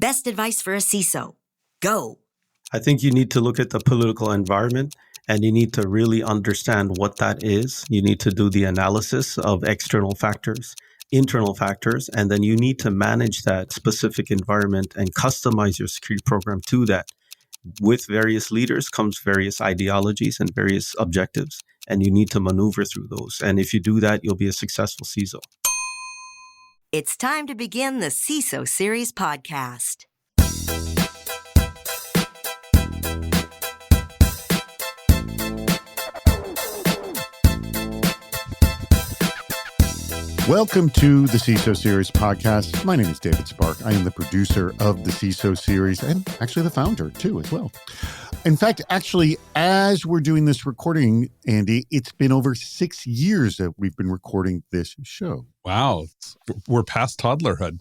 Best advice for a CISO. Go. I think you need to look at the political environment and you need to really understand what that is. You need to do the analysis of external factors, internal factors, and then you need to manage that specific environment and customize your security program to that. With various leaders comes various ideologies and various objectives, and you need to maneuver through those. And if you do that, you'll be a successful CISO. It's time to begin the CISO Series podcast. Welcome to the CISO Series podcast. My name is David Spark. I am the producer of the CISO Series and actually the founder too as well. In fact, actually, as we're doing this recording, Andy, it's been over 6 years that we've been recording this show. Wow. We're past toddlerhood.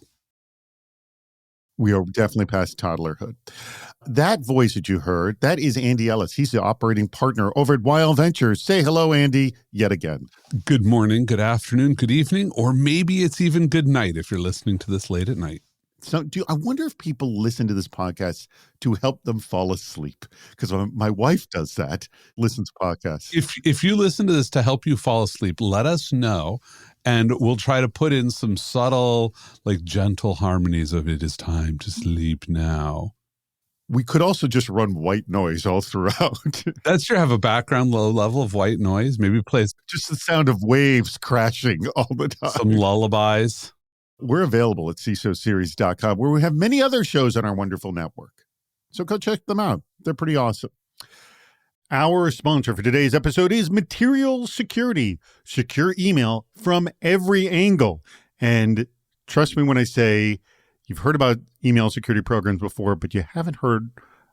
We are definitely past toddlerhood. That voice that you heard, that is Andy Ellis. He's the operating partner over at Wild Ventures. Say hello, Andy, yet again. Good morning, good afternoon, good evening, or maybe it's even good night if you're listening to this late at night. So I wonder if people listen to this podcast to help them fall asleep, because my wife does that, listens to podcasts. If you listen to this to help you fall asleep, let us know, and we'll try to put in some subtle, like gentle harmonies of "it is time to sleep now." We could also just run white noise all throughout. That's sure have a background low level of white noise. Maybe play just the sound of waves crashing all the time. Some lullabies. We're available at CISOseries.com, where we have many other shows on our wonderful network. So go check them out. They're pretty awesome. Our sponsor for today's episode is Material Security. Secure email from every angle. And trust me when I say you've heard about email security programs before, but you haven't heard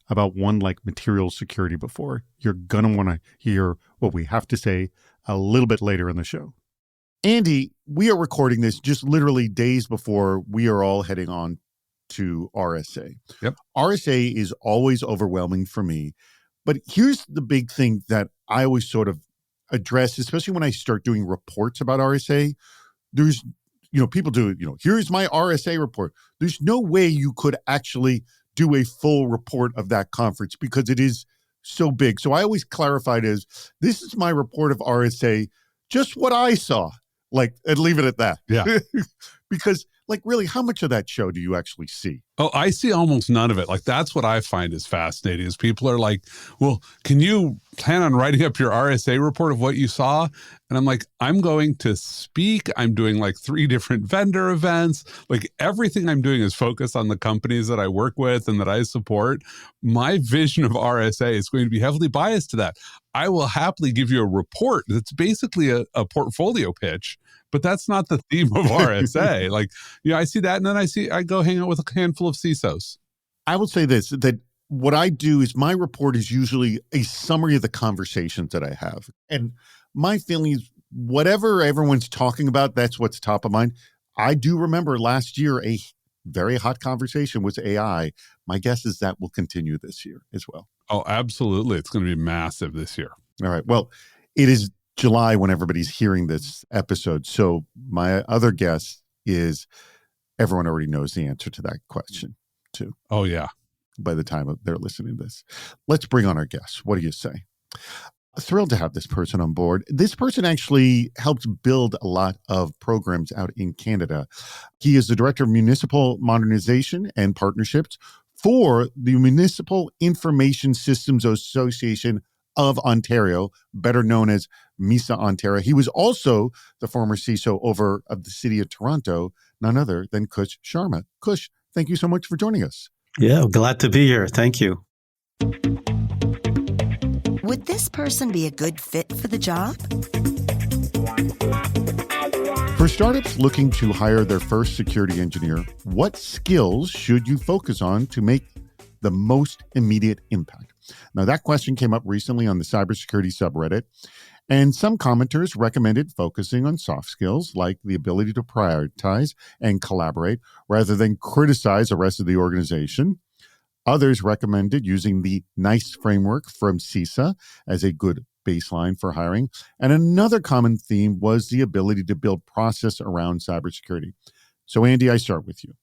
about one like Material Security before. You're going to want to hear what we have to say a little bit later in the show. Andy, we are recording this just literally days before we are all heading on to RSA. Yep. RSA is always overwhelming for me. But here's the big thing that I always sort of address, especially when I start doing reports about RSA. There's, people do, here's my RSA report. There's no way you could actually do a full report of that conference because it is so big. So I always clarify it as, this is my report of RSA, just what I saw. And leave it at that. Yeah. Because, really, how much of that show do you actually see? Oh, I see almost none of it. That's what I find is fascinating is people are like, well, can you plan on writing up your RSA report of what you saw? And I'm like, I'm going to speak. I'm doing 3 different vendor events. Everything I'm doing is focused on the companies that I work with and that I support. My vision of RSA is going to be heavily biased to that. I will happily give you a report that's basically a portfolio pitch, but that's not the theme of RSA. I see that, and then I go hang out with a handful of CISOs. I will say this, that what I do is my report is usually a summary of the conversations that I have. And my feeling is whatever everyone's talking about, that's what's top of mind. I do remember last year a very hot conversation was AI. My guess is that will continue this year as well. Oh, absolutely. It's going to be massive this year. All right. Well, it is July when everybody's hearing this episode. So my other guess is everyone already knows the answer to that question too. Oh, yeah. By the time they're listening to this. Let's bring on our guests. What do you say? Thrilled to have this person on board. This person actually helped build a lot of programs out in Canada. He is the Director of Municipal Modernization and Partnerships for the Municipal Information Systems Association of Ontario, better known as MISA Ontario. He was also the former CISO over of the City of Toronto, none other than Kush Sharma. Kush, thank you so much for joining us. Yeah, glad to be here. Thank you. Would this person be a good fit for the job? For startups looking to hire their first security engineer, what skills should you focus on to make the most immediate impact? Now, that question came up recently on the Cybersecurity subreddit, and some commenters recommended focusing on soft skills like the ability to prioritize and collaborate rather than criticize the rest of the organization. Others recommended using the NICE framework from CISA as a good baseline for hiring. And another common theme was the ability to build process around cybersecurity. So, Andy, I start with you.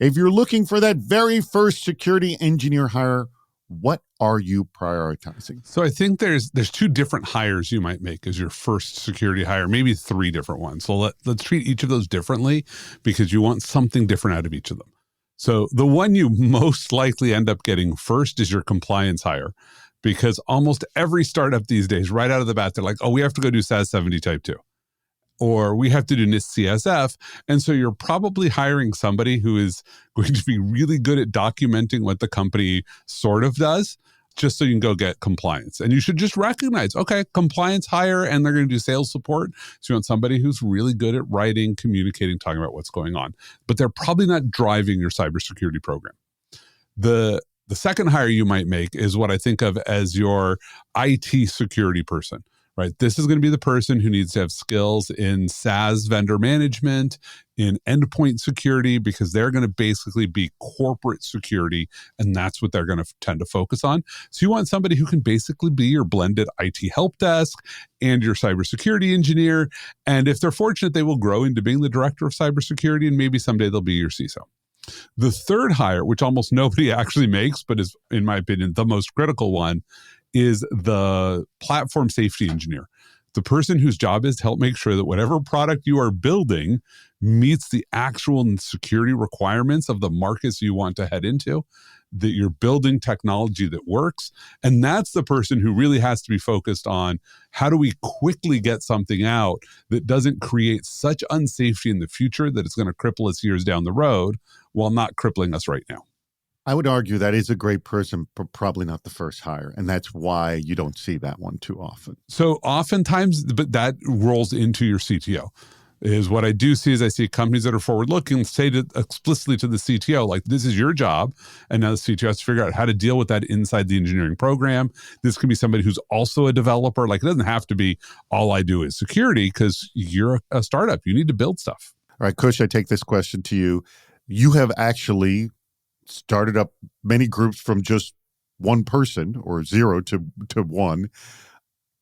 If you're looking for that very first security engineer hire, what are you prioritizing? So I think there's two different hires you might make as your first security hire, maybe three different ones. So let's treat each of those differently because you want something different out of each of them. So the one you most likely end up getting first is your compliance hire, because almost every startup these days, right out of the bat, they're like, oh, we have to go do SAS 70 Type 2. Or we have to do NIST CSF. And so you're probably hiring somebody who is going to be really good at documenting what the company sort of does, just so you can go get compliance. And you should just recognize, okay, compliance hire, and they're going to do sales support. So you want somebody who's really good at writing, communicating, talking about what's going on. But they're probably not driving your cybersecurity program. The second hire you might make is what I think of as your IT security person. Right. This is going to be the person who needs to have skills in SaaS vendor management, in endpoint security, because they're going to basically be corporate security. And that's what they're going to tend to focus on. So you want somebody who can basically be your blended IT help desk and your cybersecurity engineer. And if they're fortunate, they will grow into being the director of cybersecurity, and maybe someday they'll be your CISO. The third hire, which almost nobody actually makes, but is, in my opinion, the most critical one, is the platform safety engineer, the person whose job is to help make sure that whatever product you are building meets the actual security requirements of the markets you want to head into, that you're building technology that works. And that's the person who really has to be focused on how do we quickly get something out that doesn't create such unsafety in the future that it's going to cripple us years down the road while not crippling us right now. I would argue that is a great person, but probably not the first hire. And that's why you don't see that one too often. So oftentimes, but that rolls into your CTO. Is what I do see is I see companies that are forward-looking say explicitly to the CTO, like, this is your job. And now the CTO has to figure out how to deal with that inside the engineering program. This can be somebody who's also a developer. Like, it doesn't have to be all I do is security, because you're a startup. You need to build stuff. All right, Kush, I take this question to you. You have actually started up many groups from just one person, or zero to one.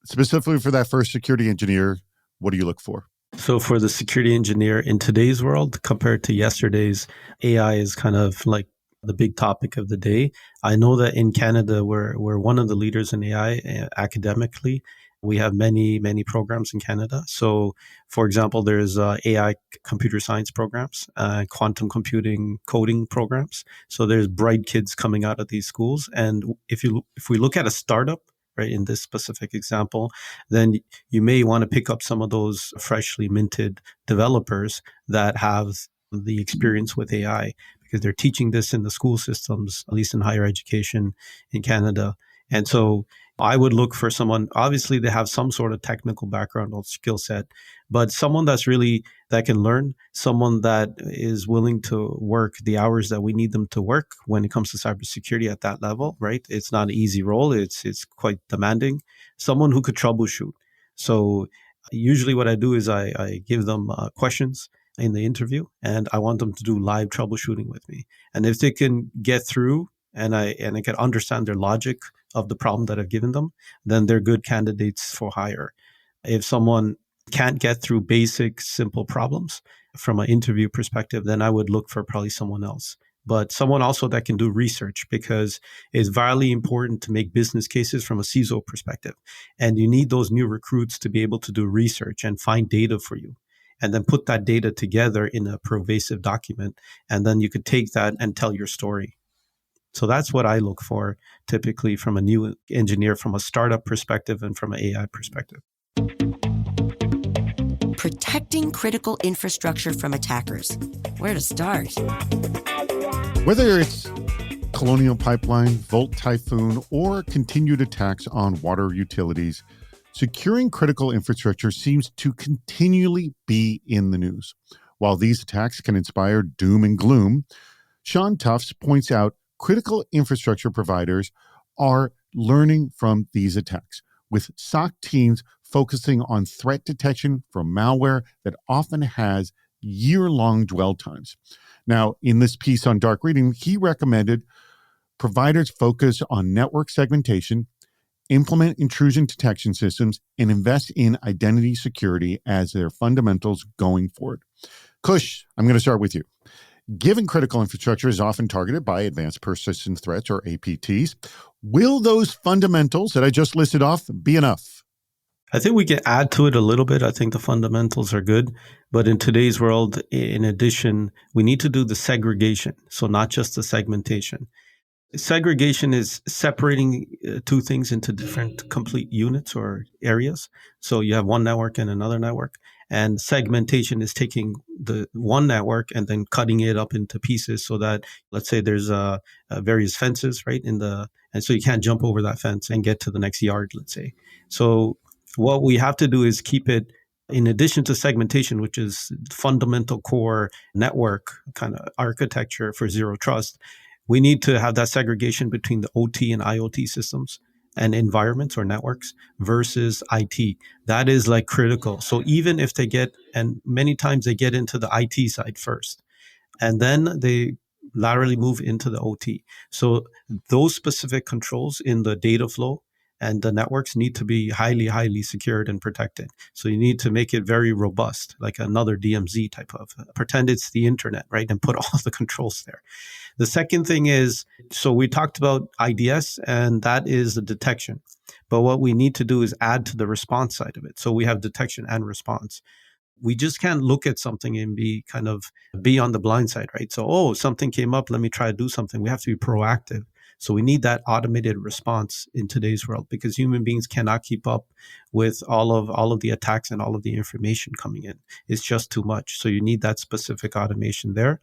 Specifically for that first security engineer, what do you look for? So for the security engineer in today's world, compared to yesterday's, AI is kind of like the big topic of the day. I know that in Canada, we're one of the leaders in AI academically. We have many programs in Canada. So, for example, there's AI computer science programs, quantum computing coding programs. So there's bright kids coming out of these schools. And if we look at a startup, right, in this specific example, then you may want to pick up some of those freshly minted developers that have the experience with AI, because they're teaching this in the school systems, at least in higher education in Canada. And so I would look for someone, obviously they have some sort of technical background or skill set, but someone that can learn, someone that is willing to work the hours that we need them to work when it comes to cybersecurity at that level, right? It's not an easy role. It's quite demanding. Someone who could troubleshoot. So usually what I do is I give them questions in the interview, and I want them to do live troubleshooting with me. And if they can get through and I can understand their logic of the problem that I've given them, then they're good candidates for hire. If someone can't get through basic, simple problems from an interview perspective, then I would look for probably someone else. But someone also that can do research, because it's vitally important to make business cases from a CISO perspective. And you need those new recruits to be able to do research and find data for you, and then put that data together in a pervasive document. And then you could take that and tell your story. So that's what I look for typically from a new engineer, from a startup perspective and from an AI perspective. Protecting critical infrastructure from attackers. Where to start? Whether it's Colonial Pipeline, Volt Typhoon, or continued attacks on water utilities, securing critical infrastructure seems to continually be in the news. While these attacks can inspire doom and gloom, Sean Tufts points out critical infrastructure providers are learning from these attacks, with SOC teams focusing on threat detection from malware that often has year-long dwell times. Now, in this piece on Dark Reading, he recommended providers focus on network segmentation, implement intrusion detection systems, and invest in identity security as their fundamentals going forward. Kush, I'm going to start with you. Given critical infrastructure is often targeted by advanced persistent threats or APTs, will those fundamentals that I just listed off be enough? I think we can add to it a little bit. I think the fundamentals are good. But in today's world, in addition, we need to do the segregation. So not just the segmentation. Segregation is separating two things into different complete units or areas. So you have one network and another network. And segmentation is taking the one network and then cutting it up into pieces so that, let's say there's various fences, right? And so you can't jump over that fence and get to the next yard, let's say. So what we have to do is keep it, in addition to segmentation, which is fundamental core network kind of architecture for zero trust, we need to have that segregation between the OT and IoT systems and environments or networks versus IT. That is like critical. So even if they get, and many times they get into the IT side first, and then they laterally move into the OT. So those specific controls in the data flow and the networks need to be highly, highly secured and protected. So you need to make it very robust, like another DMZ type of, pretend it's the internet, right? And put all the controls there. The second thing is, so we talked about IDS, and that is the detection. But what we need to do is add to the response side of it. So we have detection and response. We just can't look at something and be on the blind side, right? So, something came up, let me try to do something. We have to be proactive. So we need that automated response in today's world because human beings cannot keep up with all of the attacks and all of the information coming in. It's just too much. So you need that specific automation there.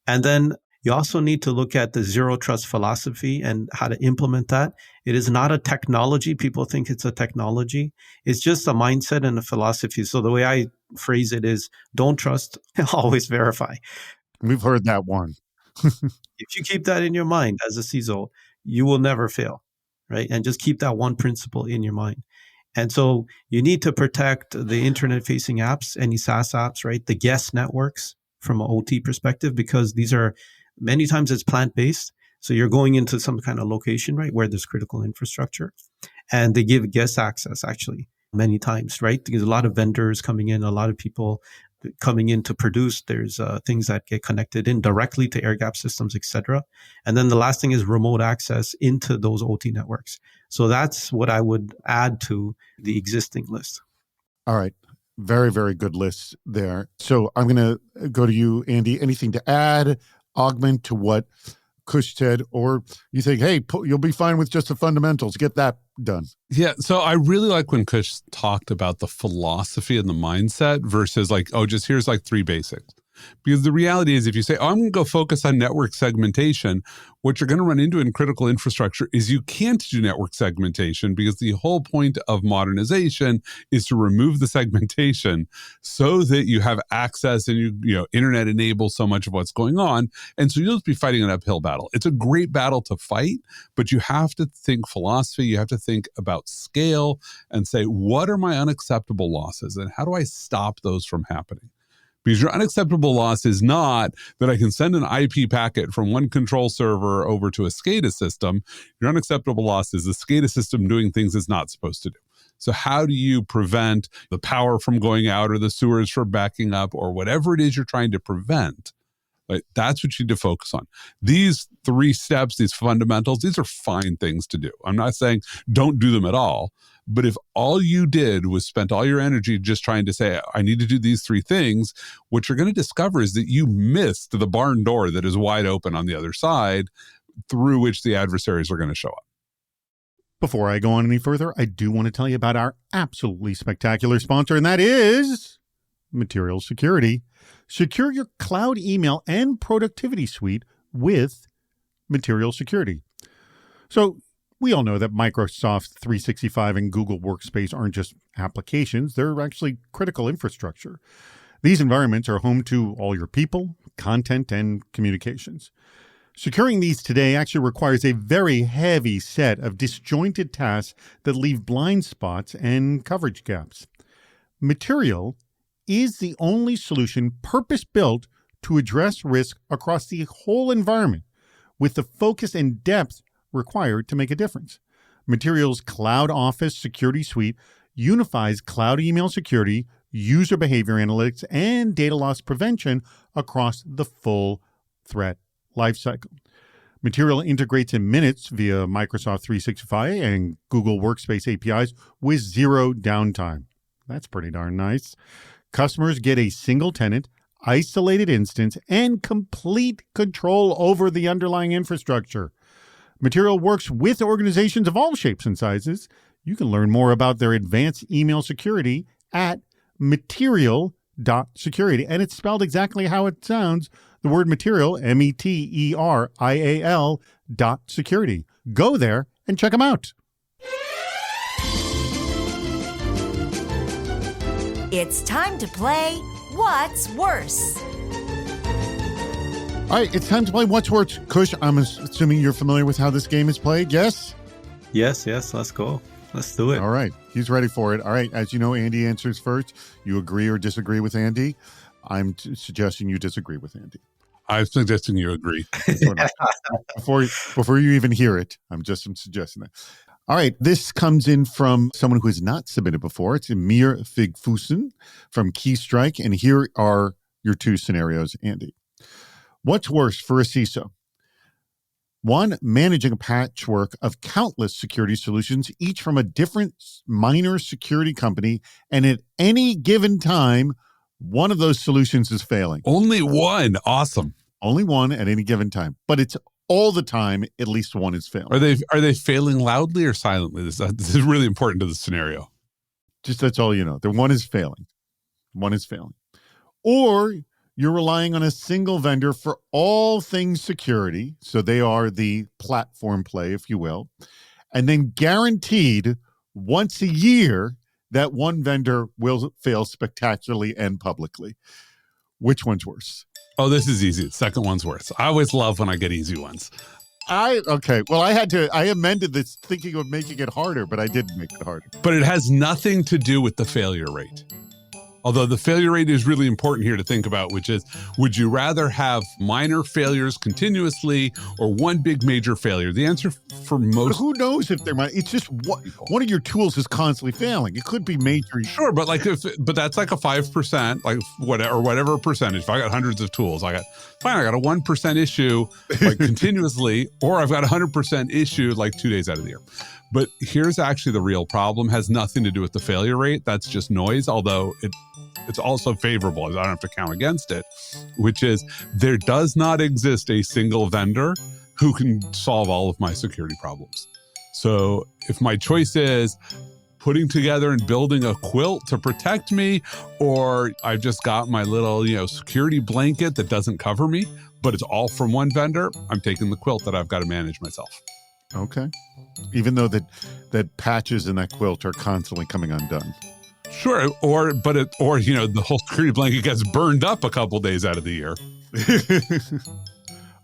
And then you also need to look at the zero trust philosophy and how to implement that. It is not a technology. People think it's a technology. It's just a mindset and a philosophy. So the way I phrase it is don't trust, always verify. We've heard that one. If you keep that in your mind as a CISO, you will never fail, right? And just keep that one principle in your mind. And so you need to protect the internet-facing apps, any SaaS apps, right? The guest networks from an OT perspective, because these are many times it's plant-based. So you're going into some kind of location, right, where there's critical infrastructure. And they give guest access actually many times, right? Because a lot of vendors coming in, a lot of people coming in to produce. There's things that get connected in directly to air gap systems, et cetera. And then the last thing is remote access into those OT networks. So that's what I would add to the existing list. All right. Very, very good list there. So I'm going to go to you, Andy. Anything to add, augment to what Kush said, or you think, hey, you'll be fine with just the fundamentals. Get that done. Yeah. So I really like when Kush talked about the philosophy and the mindset versus just here's three basics. Because the reality is if you say, I'm going to go focus on network segmentation, what you're going to run into in critical infrastructure is you can't do network segmentation because the whole point of modernization is to remove the segmentation so that you have access and you internet enables so much of what's going on. And so you'll just be fighting an uphill battle. It's a great battle to fight, but you have to think philosophy. You have to think about scale and say, what are my unacceptable losses and how do I stop those from happening? Because your unacceptable loss is not that I can send an IP packet from one control server over to a SCADA system. Your unacceptable loss is the SCADA system doing things it's not supposed to do. So how do you prevent the power from going out or the sewers from backing up or whatever it is you're trying to prevent? Right? That's what you need to focus on. These three steps, these fundamentals, these are fine things to do. I'm not saying don't do them at all. But if all you did was spent all your energy just trying to say, I need to do these three things, what you're going to discover is that you missed the barn door that is wide open on the other side through which the adversaries are going to show up. Before I go on any further, I do want to tell you about our absolutely spectacular sponsor, and that is Material Security. Secure your cloud email and productivity suite with Material Security. So, we all know that Microsoft 365 and Google Workspace aren't just applications, they're actually critical infrastructure. These environments are home to all your people, content, and communications. Securing these today actually requires a very heavy set of disjointed tasks that leave blind spots and coverage gaps. Material is the only solution purpose-built to address risk across the whole environment with the focus and depth required to make a difference. Material's Cloud Office Security Suite unifies cloud email security, user behavior analytics, and data loss prevention across the full threat lifecycle. Material integrates in minutes via Microsoft 365 and Google Workspace APIs with zero downtime. That's pretty darn nice. Customers get a single tenant, isolated instance, and complete control over the underlying infrastructure. Material works with organizations of all shapes and sizes. You can learn more about their advanced email security at material.security. And it's spelled exactly how it sounds. The word material, METERIAL.security. Go there and check them out. It's time to play What's Worse? All right, it's time to play What's Worse. Kush, I'm assuming you're familiar with how this game is played, yes? Yes, let's go. Let's do it. All right, he's ready for it. All right, as you know, Andy answers first. You agree or disagree with Andy? I'm suggesting you disagree with Andy. I'm suggesting you agree. Before you even hear it, I'm suggesting that. All right, this comes in from someone who has not submitted before. It's Emir Figfusen from Keystrike, and here are your two scenarios, Andy. What's worse for a CISO? One, managing a patchwork of countless security solutions, each from a different minor security company, and at any given time, one of those solutions is failing. Only one. Awesome. Only one at any given time. But it's all the time, at least one is failing. Are they failing loudly or silently? This is really important to the scenario. Just that's all you know. The one is failing. One is failing. Or you're relying on a single vendor for all things security. So they are the platform play, if you will. And then guaranteed once a year that one vendor will fail spectacularly and publicly. Which one's worse? Oh, this is easy. The second one's worse. I always love when I get easy ones. Okay. Well, I amended this thinking of making it harder, but I didn't make it harder. But it has nothing to do with the failure rate. Although the failure rate is really important here to think about, which is, would you rather have minor failures continuously or one big major failure? The answer for most... But who knows if they're minor? It's just one of your tools is constantly failing. It could be major. Sure, but but that's like a 5%, like whatever percentage. If I got hundreds of tools, I got a 1% issue like continuously, or I've got 100% issue like 2 days out of the year. But here's actually the real problem. Has nothing to do with the failure rate. That's just noise, although it's also favorable. I don't have to count against it, which is there does not exist a single vendor who can solve all of my security problems. So if my choice is putting together and building a quilt to protect me, or I've just got my little, security blanket that doesn't cover me, but it's all from one vendor, I'm taking the quilt that I've got to manage myself. Okay. Even though that patches in that quilt are constantly coming undone. Sure, or the whole security blanket gets burned up a couple days out of the year.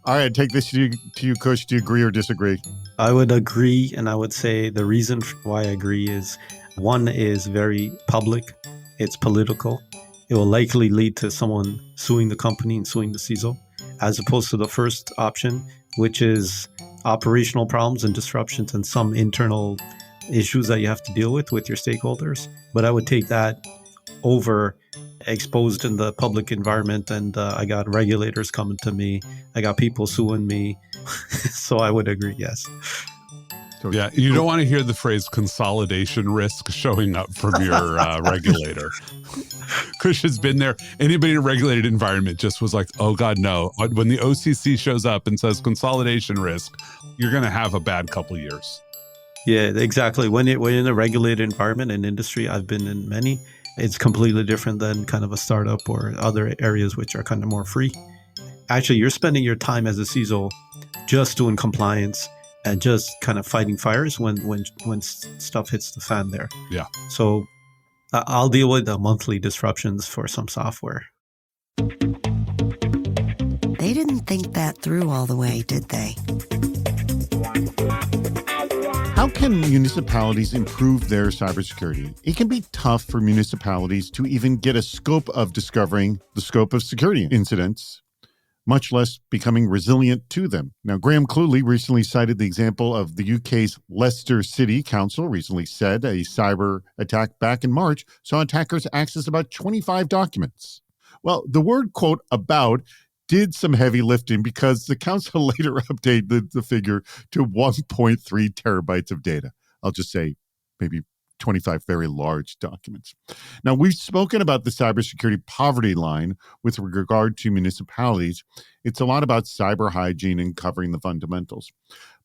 All right, take this to you, Kush. Do you agree or disagree? I would agree, and I would say the reason why I agree is one is very public. It's political. It will likely lead to someone suing the company and suing the CISO, as opposed to the first option, which is operational problems and disruptions and some internal issues that you have to deal with your stakeholders. But I would take that over exposed in the public environment, and I got regulators coming to me. I got people suing me. So I would agree, yes. Yeah, you don't want to hear the phrase consolidation risk showing up from your regulator. Kush has been there. Anybody in a regulated environment just was like, oh God, no. When the OCC shows up and says consolidation risk, you're going to have a bad couple years. Yeah, exactly. When in a regulated environment and industry, I've been in many, it's completely different than kind of a startup or other areas which are kind of more free. Actually, you're spending your time as a CISO just doing compliance and just kind of fighting fires when stuff hits the fan there. Yeah. So I'll deal with the monthly disruptions for some software. They didn't think that through all the way, did they? How can municipalities improve their cybersecurity? It can be tough for municipalities to even get a scope of discovering the scope of security incidents, much less becoming resilient to them. Now, Graham Cluley recently cited the example of the UK's Leicester City Council recently said a cyber attack back in March saw attackers access about 25 documents. Well, the word, quote, about did some heavy lifting because the council later updated the figure to 1.3 terabytes of data. I'll just say maybe 25 very large documents. Now, we've spoken about the cybersecurity poverty line with regard to municipalities. It's a lot about cyber hygiene and covering the fundamentals.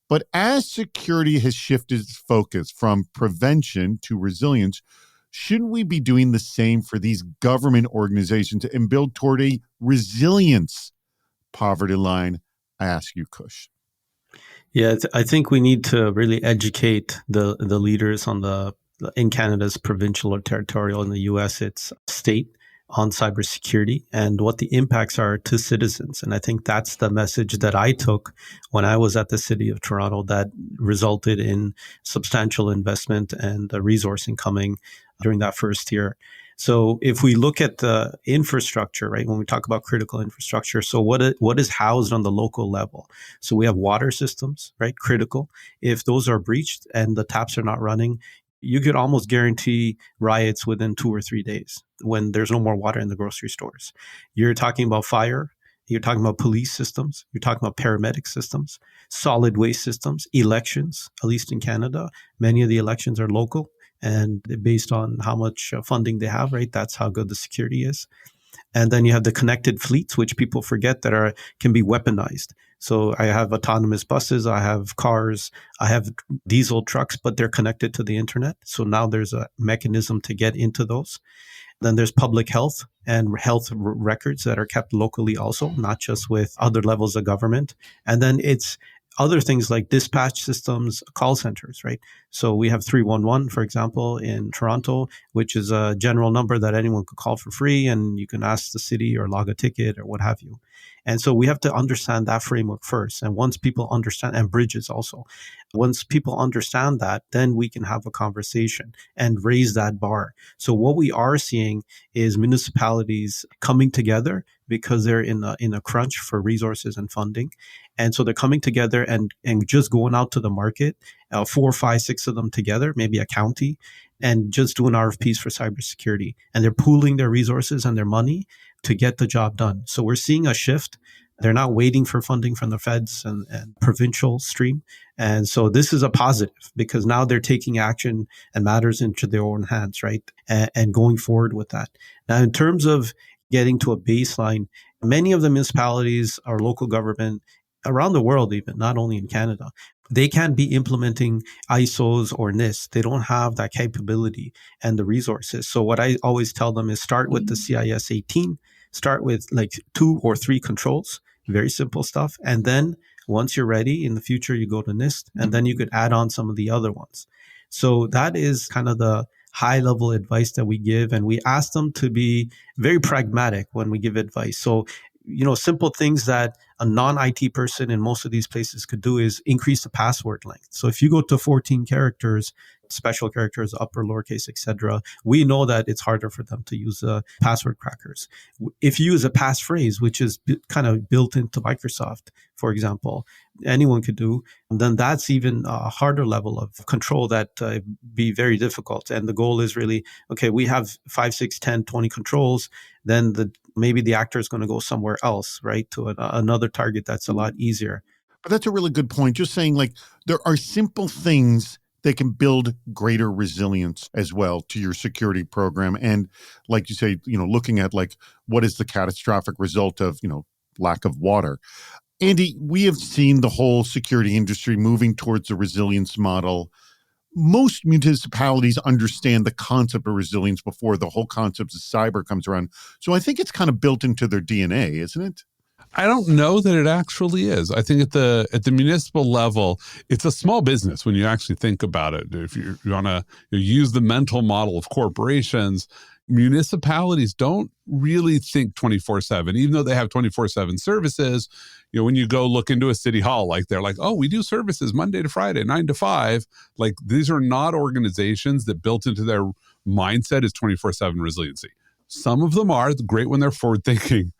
But as security has shifted its focus from prevention to resilience, shouldn't we be doing the same for these government organizations and build toward a resilience poverty line? I ask you, Kush. Yeah, I think we need to really educate the leaders in Canada's provincial or territorial. In the US, it's state, on cybersecurity and what the impacts are to citizens. And I think that's the message that I took when I was at the City of Toronto that resulted in substantial investment and resourcing coming during that first year. So if we look at the infrastructure, right, when we talk about critical infrastructure, so what is housed on the local level? So we have water systems, right, critical. If those are breached and the taps are not running, you could almost guarantee riots within 2 or 3 days when there's no more water in the grocery stores. You're talking about fire. You're talking about police systems. You're talking about paramedic systems, solid waste systems, elections, at least in Canada. Many of the elections are local and based on how much funding they have, right? That's how good the security is. And then you have the connected fleets, which people forget that can be weaponized. So I have autonomous buses, I have cars, I have diesel trucks, but they're connected to the internet. So now there's a mechanism to get into those. Then there's public health and health records that are kept locally also, not just with other levels of government. And then it's other things like dispatch systems, call centers, right? So we have 311, for example, in Toronto, which is a general number that anyone could call for free, and you can ask the city or log a ticket or what have you. And so we have to understand that framework first. And once people understand, and bridges also, once people understand that, then we can have a conversation and raise that bar. So what we are seeing is municipalities coming together because they're in a crunch for resources and funding. And so they're coming together and just going out to the market, 4, 5, 6 of them together, maybe a county, and just doing RFPs for cybersecurity. And they're pooling their resources and their money to get the job done. So we're seeing a shift. They're not waiting for funding from the feds and provincial stream. And so this is a positive because now they're taking action and matters into their own hands, right? And going forward with that. Now, in terms of getting to a baseline, many of the municipalities, our local government, around the world even, not only in Canada, they can't be implementing ISOs or NIST. They don't have that capability and the resources. So what I always tell them is start with the CIS 18, start with like 2 or 3 controls, very simple stuff. And then once you're ready, in the future, you go to NIST, and then you could add on some of the other ones. So that is kind of the high level advice that we give. And we ask them to be very pragmatic when we give advice. So, simple things that a non-IT person in most of these places could do is increase the password length. So if you go to 14 characters, special characters, upper, lowercase, etc., we know that it's harder for them to use password crackers. If you use a passphrase, which is kind of built into Microsoft, for example, anyone could do, then that's even a harder level of control that be very difficult. And the goal is really, okay, we have 5, 6, 10, 20 controls, then maybe the actor is going to go somewhere else, right, to another target that's a lot easier. But that's a really good point. Just saying, like, there are simple things that can build greater resilience as well to your security program. And like you say, looking at like, what is the catastrophic result of, lack of water? Andy, we have seen the whole security industry moving towards a resilience model. Most municipalities understand the concept of resilience before the whole concept of cyber comes around. So I think it's kind of built into their DNA, isn't it? I don't know that it actually is. I think at the municipal level, it's a small business when you actually think about it. If you want to use the mental model of corporations, municipalities don't really think 24/7, even though they have 24/7 services. When you go look into a city hall, like they're like, oh, we do services Monday to Friday, 9 to 5. Like these are not organizations that built into their mindset is 24/7 resiliency. Some of them are great when they're forward thinking.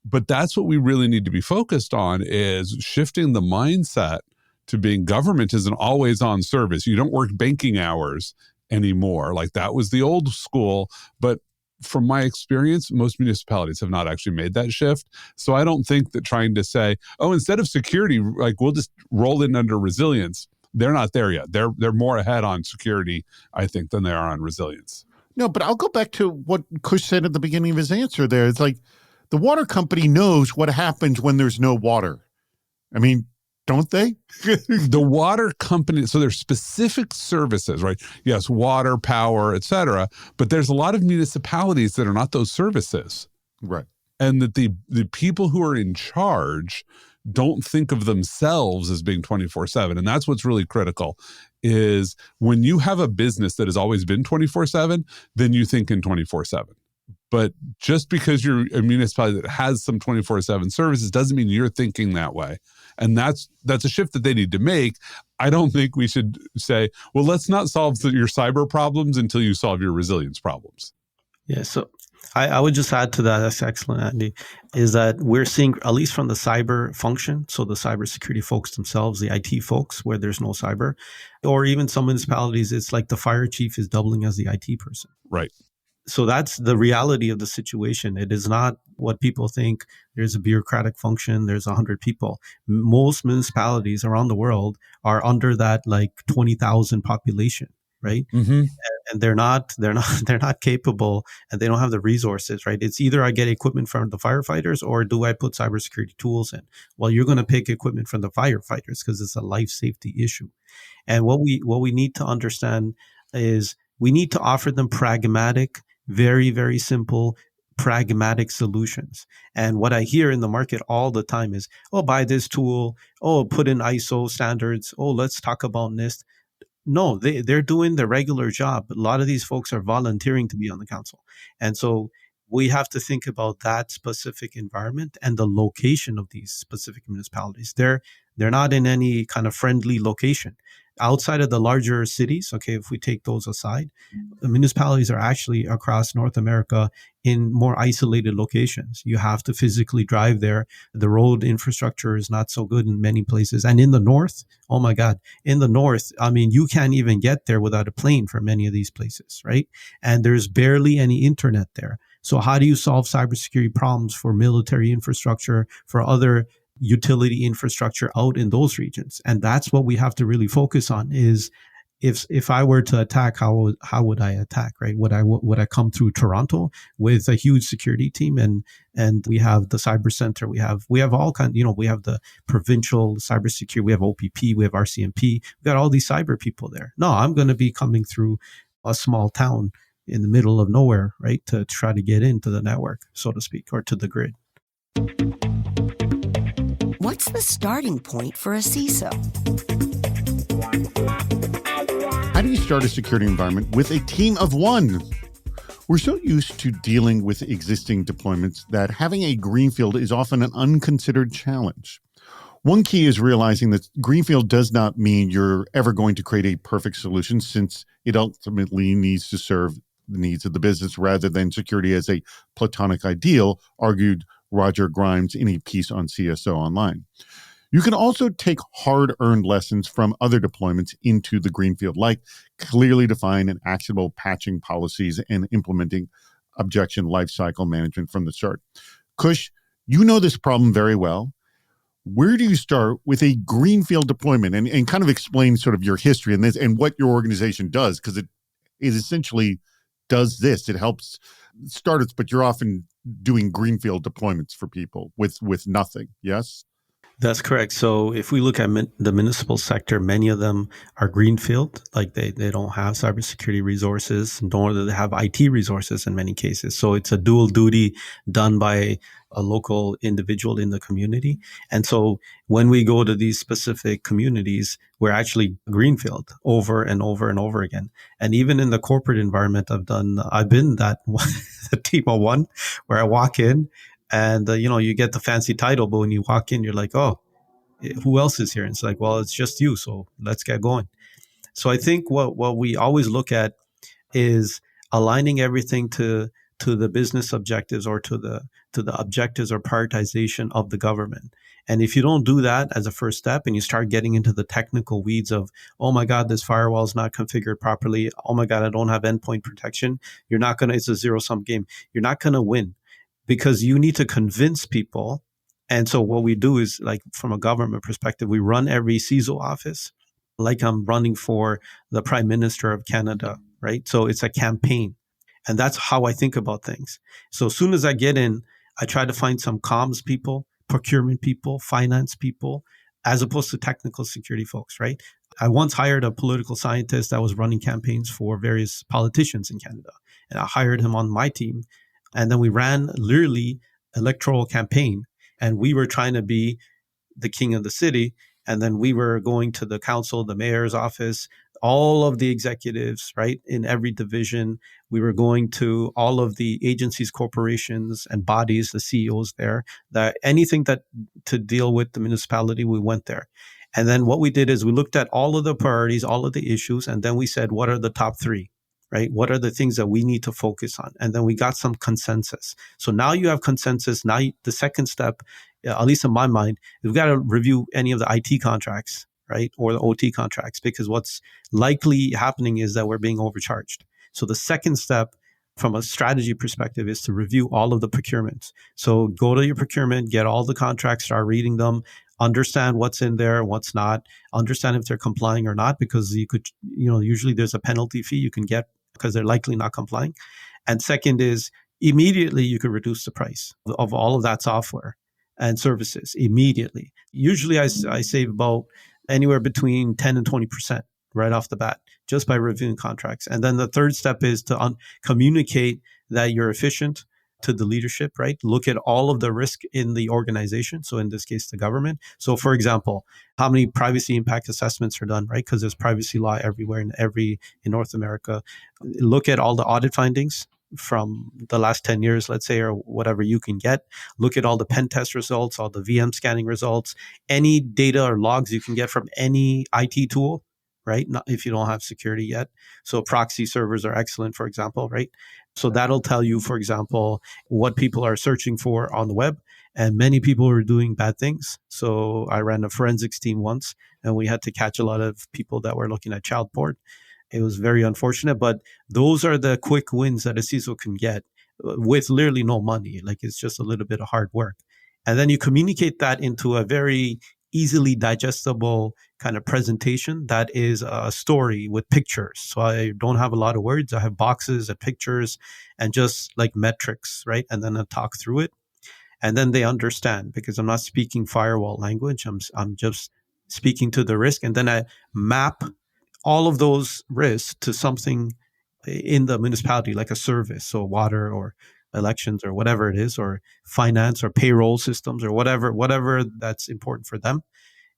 But that's what we really need to be focused on is shifting the mindset to being government is an always on service. You don't work banking hours anymore. Like that was the old school, but from my experience, most municipalities have not actually made that shift. So I don't think that trying to say, oh, instead of security, like we'll just roll in under resilience, they're not there yet. They're more ahead on security, I think, than they are on resilience. No, but I'll go back to what Kush said at the beginning of his answer there. It's like the water company knows what happens when there's no water. I mean, don't they? The water company, so there's specific services, right? Yes, water, power, et cetera. But there's a lot of municipalities that are not those services. Right. And that the people who are in charge don't think of themselves as being 24/7. And that's what's really critical is when you have a business that has always been 24/7, then you think in 24/7. But just because you're a municipality that has some 24/7 services doesn't mean you're thinking that way. And that's a shift that they need to make. I don't think we should say, well, let's not solve your cyber problems until you solve your resilience problems. Yeah, so I would just add to that, that's excellent, Andy, is that we're seeing, at least from the cyber function, so the cybersecurity folks themselves, the IT folks, where there's no cyber, or even some municipalities, it's like the fire chief is doubling as the IT person. Right. So that's the reality of the situation. It is not what people think. There's a bureaucratic function. There's 100 people. Most municipalities around the world are under that like 20,000 population, right? Mm-hmm. And they're not capable, and they don't have the resources, right? It's either I get equipment from the firefighters or do I put cybersecurity tools in? Well, you're going to pick equipment from the firefighters because it's a life safety issue. And what we need to understand is we need to offer them pragmatic, very, very simple, pragmatic solutions. And what I hear in the market all the time is, oh, buy this tool. Oh, put in ISO standards. Oh, let's talk about NIST. No, they're doing the regular job. A lot of these folks are volunteering to be on the council. And so we have to think about that specific environment and the location of these specific municipalities. They're not in any kind of friendly location. Outside of the larger cities, okay, if we take those aside, the municipalities are actually across North America in more isolated locations. You have to physically drive there. The road infrastructure is not so good in many places. And in the north, oh my God, in the north, I mean, you can't even get there without a plane for many of these places, right? And there's barely any internet there. So how do you solve cybersecurity problems for military infrastructure, for other utility infrastructure out in those regions? And that's what we have to really focus on is if I were to attack, how would I attack, right? Would I come through Toronto with a huge security team and we have the cyber center, we have all kinds, we have the provincial cybersecurity, we have OPP, we have RCMP, we've got all these cyber people there. No, I'm going to be coming through a small town in the middle of nowhere, right? To try to get into the network, so to speak, or to the grid. What's the starting point for a CISO? How do you start a security environment with a team of one? We're so used to dealing with existing deployments that having a greenfield is often an unconsidered challenge. One key is realizing that greenfield does not mean you're ever going to create a perfect solution, since it ultimately needs to serve the needs of the business rather than security as a platonic ideal, argued Roger Grimes in a piece on CSO Online. You can also take hard-earned lessons from other deployments into the greenfield, like clearly defined and actionable patching policies and implementing objection lifecycle management from the start. Kush, you know this problem very well. Where do you start with a greenfield deployment, and kind of explain sort of your history and this and what your organization does? Because it essentially does this. It helps startups, but you're often doing greenfield deployments for people with nothing. Yes? That's correct. So if we look at the municipal sector, many of them are greenfield, like they don't have cybersecurity resources, nor do they have IT resources in many cases. So it's a dual duty done by a local individual in the community. And so when we go to these specific communities, we're actually greenfield over and over and over again. And even in the corporate environment, I've been that the team of one, where I walk in and, you get the fancy title, but when you walk in, you're like, oh, who else is here? And it's like, well, it's just you. So let's get going. So I think what we always look at is aligning everything to the business objectives or to to the objectives or prioritization of the government. And if you don't do that as a first step and you start getting into the technical weeds of, oh my God, this firewall is not configured properly. Oh my God, I don't have endpoint protection. It's a zero sum game. You're not going to win because you need to convince people. And so what we do is, like, from a government perspective, we run every CISO office like I'm running for the Prime Minister of Canada, right? So it's a campaign. And that's how I think about things. So as soon as I get in, I try to find some comms people, procurement people, finance people, as opposed to technical security folks, right? I once hired a political scientist that was running campaigns for various politicians in Canada. And I hired him on my team. And then we ran literally electoral campaign. And we were trying to be the king of the city. And then we were going to the council, the mayor's office, all of the executives, right, in every division. We were going to all of the agencies, corporations, and bodies, the CEOs there, that anything that to deal with the municipality, we went there. And then what we did is we looked at all of the priorities, all of the issues, and then we said, what are the top three? Right? What are the things that we need to focus on? And then we got some consensus. So now you have consensus. Now the second step, at least in my mind, we've got to review any of the IT contracts, right? Or the OT contracts, because what's likely happening is that we're being overcharged. So the second step from a strategy perspective is to review all of the procurements. So go to your procurement, get all the contracts, start reading them, understand what's in there, what's not, understand if they're complying or not, because you could, usually there's a penalty fee you can get because they're likely not complying. And second is immediately you could reduce the price of all of that software and services immediately. Usually I save about anywhere between 10 and 20% right off the bat, just by reviewing contracts. And then the third step is to communicate that you're efficient to the leadership, right? Look at all of the risk in the organization. So in this case, the government. So for example, how many privacy impact assessments are done, right? Because there's privacy law everywhere in North America. Look at all the audit findings from the last 10 years, let's say, or whatever you can get. Look at all the pen test results, all the VM scanning results, any data or logs you can get from any IT tool, right? Not if you don't have security yet. So proxy servers are excellent, for example, right? So that'll tell you, for example, what people are searching for on the web. And many people are doing bad things. So I ran a forensics team once, and we had to catch a lot of people that were looking at child porn. It was very unfortunate, but those are the quick wins that a CISO can get with literally no money. Like, it's just a little bit of hard work. And then you communicate that into a very easily digestible kind of presentation that is a story with pictures. So I don't have a lot of words. I have boxes and pictures and just like metrics, right? And then I talk through it. And then they understand, because I'm not speaking firewall language. I'm just speaking to the risk. And then I map all of those risks to something in the municipality, like a service, so water or elections or whatever it is, or finance or payroll systems or whatever that's important for them.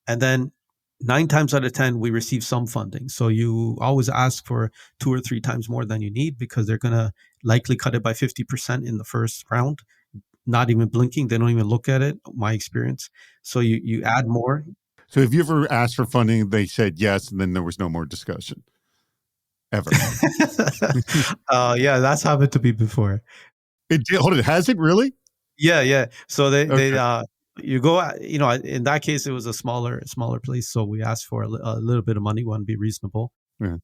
And then 9 times out of 10, we receive some funding. So you always ask for 2 or 3 times more than you need, because they're going to likely cut it by 50% in the first round, not even blinking. They don't even look at it, my experience. So you add more. So have you ever asked for funding, they said yes, and then there was no more discussion? Ever? Yeah, that's happened to me before. Hold it, has it really? Yeah. So you go, in that case, it was a smaller place. So we asked for a little bit of money, want to be reasonable. Yeah.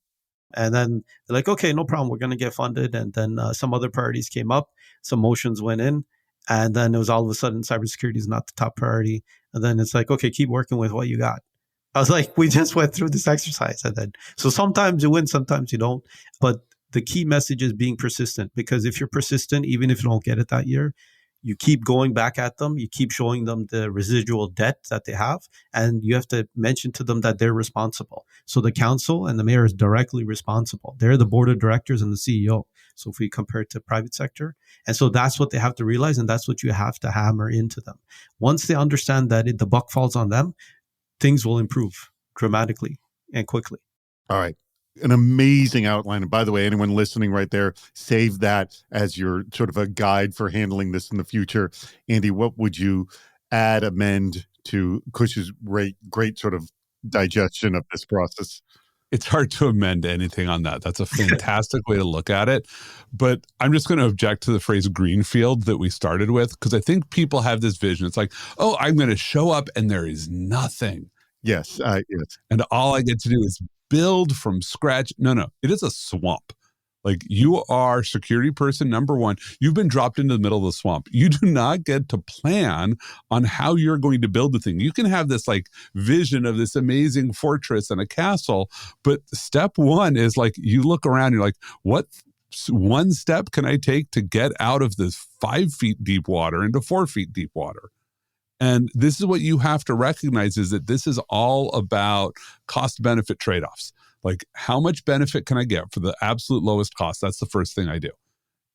And then they're like, okay, no problem, we're going to get funded. And then some other priorities came up, some motions went in. And then it was all of a sudden, cybersecurity is not the top priority. And then it's like, okay, keep working with what you got. I was like, we just went through this exercise. And then, so sometimes you win, sometimes you don't. But the key message is being persistent, because if you're persistent, even if you don't get it that year, you keep going back at them. You keep showing them the residual debt that they have. And you have to mention to them that they're responsible. So the council and the mayor is directly responsible. They're the board of directors and the CEO. So if we compare it to private sector. And so that's what they have to realize. And that's what you have to hammer into them. Once they understand that the buck falls on them, things will improve dramatically and quickly. All right. An amazing outline. And by the way, anyone listening right there, save that as your sort of a guide for handling this in the future. Andy, what would you add, amend to Kush's great sort of digestion of this process? it's hard to amend anything on that. That's a fantastic way to look at it. But I'm just going to object to the phrase greenfield that we started with, because I think people have this vision. It's like, oh, I'm going to show up and there is nothing. Yes. Yes. And all I get to do is build from scratch. No, it is a swamp. Like, you are security person number one. You've been dropped into the middle of the swamp. You do not get to plan on how you're going to build the thing. You can have this like vision of this amazing fortress and a castle, but step one is like, you look around, you're like, what one step can I take to get out of this 5 feet deep water into 4 feet deep water? And this is what you have to recognize, is that this is all about cost benefit trade-offs. Like, how much benefit can I get for the absolute lowest cost? That's the first thing I do.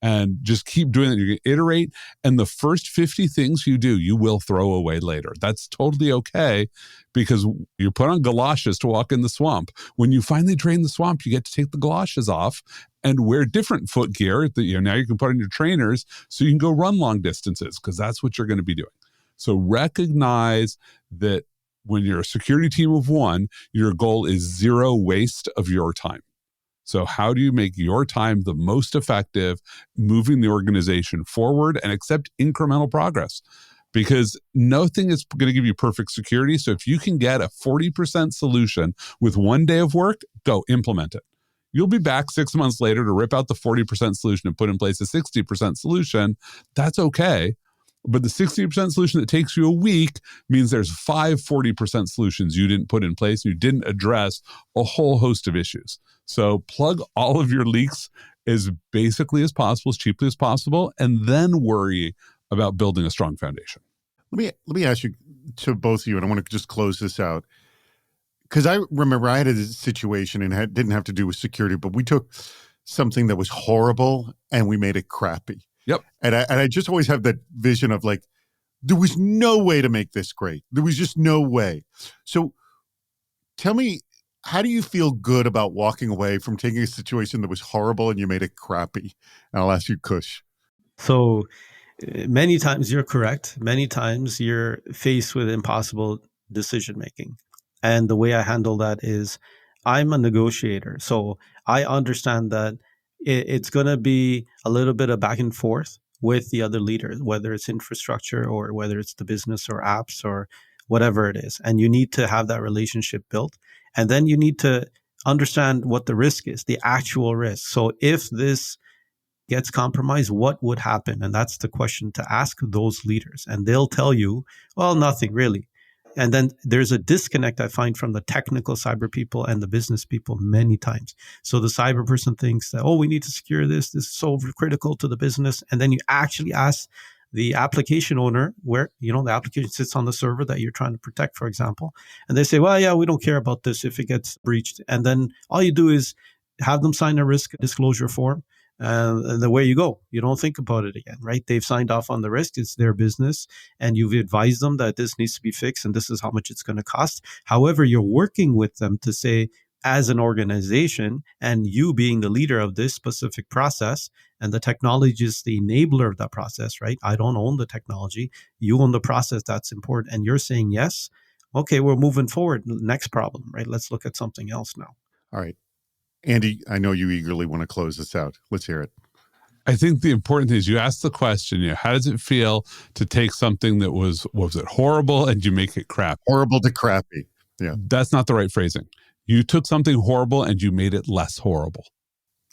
And just keep doing it. You can iterate. And the first 50 things you do, you will throw away later. That's totally okay, because you put on galoshes to walk in the swamp. When you finally drain the swamp, you get to take the galoshes off and wear different foot gear that now you can put on your trainers so you can go run long distances, because that's what you're going to be doing. So recognize that when you're a security team of one, your goal is zero waste of your time. So how do you make your time the most effective, moving the organization forward, and accept incremental progress? Because nothing is going to give you perfect security. So if you can get a 40% solution with 1 day of work, go implement it. You'll be back 6 months later to rip out the 40% solution and put in place a 60% solution. That's okay. But the 60% solution that takes you a week means there's 40% solutions you didn't put in place. You didn't address a whole host of issues. So plug all of your leaks as basically as possible, as cheaply as possible, and then worry about building a strong foundation. Let me ask you, to both of you, and I want to just close this out, because I remember I had a situation and it didn't have to do with security, but we took something that was horrible and we made it crappy. Yep. And I just always have that vision of like, there was no way to make this great. There was just no way. So tell me, how do you feel good about walking away from taking a situation that was horrible and you made it crappy? And I'll ask you, Kush. So many times you're correct. Many times you're faced with impossible decision making. And the way I handle that is, I'm a negotiator. So I understand that it's going to be a little bit of back and forth with the other leaders, whether it's infrastructure or whether it's the business or apps or whatever it is. And you need to have that relationship built. And then you need to understand what the risk is, the actual risk. So if this gets compromised, what would happen? And that's the question to ask those leaders. And they'll tell you, well, nothing really. And then there's a disconnect I find from the technical cyber people and the business people many times. So the cyber person thinks that, oh, we need to secure this. This is so critical to the business. And then you actually ask the application owner where, the application sits on the server that you're trying to protect, for example. And they say, well, yeah, we don't care about this if it gets breached. And then all you do is have them sign a risk disclosure form. And away you go. You don't think about it again, right? They've signed off on the risk. It's their business. And you've advised them that this needs to be fixed and this is how much it's going to cost. However, you're working with them to say, as an organization, and you being the leader of this specific process, and the technology is the enabler of that process, right? I don't own the technology. You own the process. That's important. And you're saying, yes, okay, we're moving forward. Next problem, right? Let's look at something else now. All right. Andy, I know you eagerly want to close this out. Let's hear it. I think the important thing is you ask the question, how does it feel to take something that was it horrible and you make it crap? Horrible to crappy. Yeah. That's not the right phrasing. You took something horrible and you made it less horrible.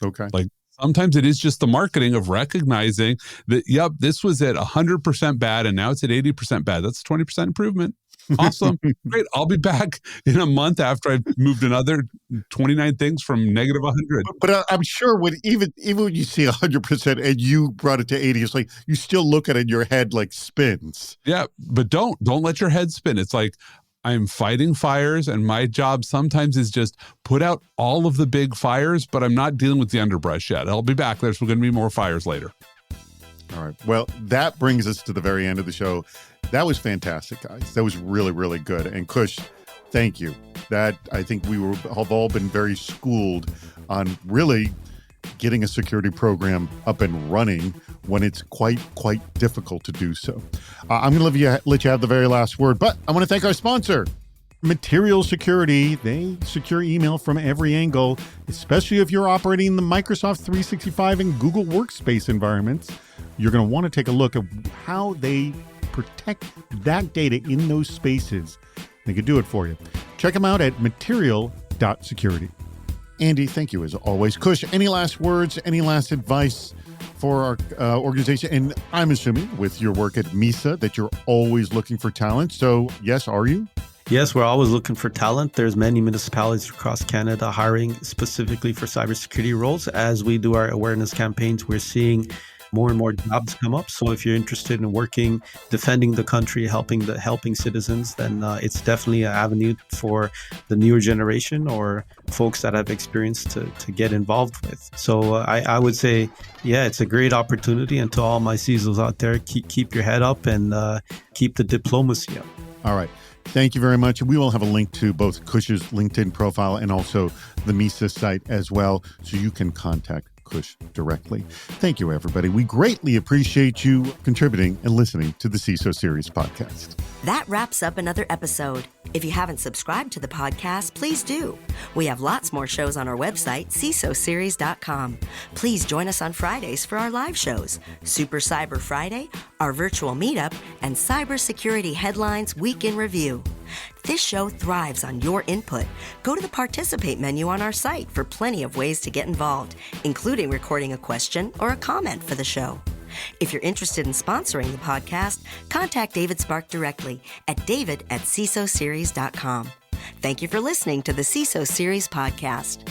Okay. Like, sometimes it is just the marketing of recognizing that, yep, this was at 100% bad and now it's at 80% bad. That's a 20% improvement. Awesome. Great. I'll be back in a month after I've moved another 29 things from negative 100. But I'm sure even when you see 100% and you brought it to 80, it's like you still look at it in your head like spins. Yeah, but don't let your head spin. It's like, I'm fighting fires, and my job sometimes is just put out all of the big fires, but I'm not dealing with the underbrush yet. I'll be back. There's going to be more fires later. All right. Well, that brings us to the very end of the show. That was fantastic, guys. That was really, really good. And Kush, thank you. That, I think have all been very schooled on really getting a security program up and running when it's quite difficult to do so. I'm going to let you have the very last word, but I want to thank our sponsor, Material Security, they secure email from every angle, especially if you're operating in the Microsoft 365 and Google Workspace environments. You're going to want to take a look at how they protect that data in those spaces. They could do it for you. Check them out at material.security. Andy, thank you as always. Kush, any last words, any last advice for our organization? And I'm assuming with your work at MISA that you're always looking for talent. So yes, are you? Yes, we're always looking for talent. There's many municipalities across Canada hiring specifically for cybersecurity roles. As we do our awareness campaigns, we're seeing more and more jobs come up. So if you're interested in working, defending the country, helping citizens, then it's definitely an avenue for the newer generation or folks that have experience to get involved with. So I would say, yeah, it's a great opportunity. And to all my CISOs out there, keep your head up and keep the diplomacy up. All right. Thank you very much. We will have a link to both Kush's LinkedIn profile and also the MISA site as well, so you can contact Kush directly. Thank you, everybody. We greatly appreciate you contributing and listening to the CISO Series podcast. That wraps up another episode. If you haven't subscribed to the podcast, please do. We have lots more shows on our website, CISOseries.com. Please join us on Fridays for our live shows, Super Cyber Friday, our virtual meetup, and Cybersecurity Headlines Week in Review. This show thrives on your input. Go to the Participate menu on our site for plenty of ways to get involved, including recording a question or a comment for the show. If you're interested in sponsoring the podcast, contact David Spark directly at david@cisoseries.com. Thank you for listening to the CISO Series podcast.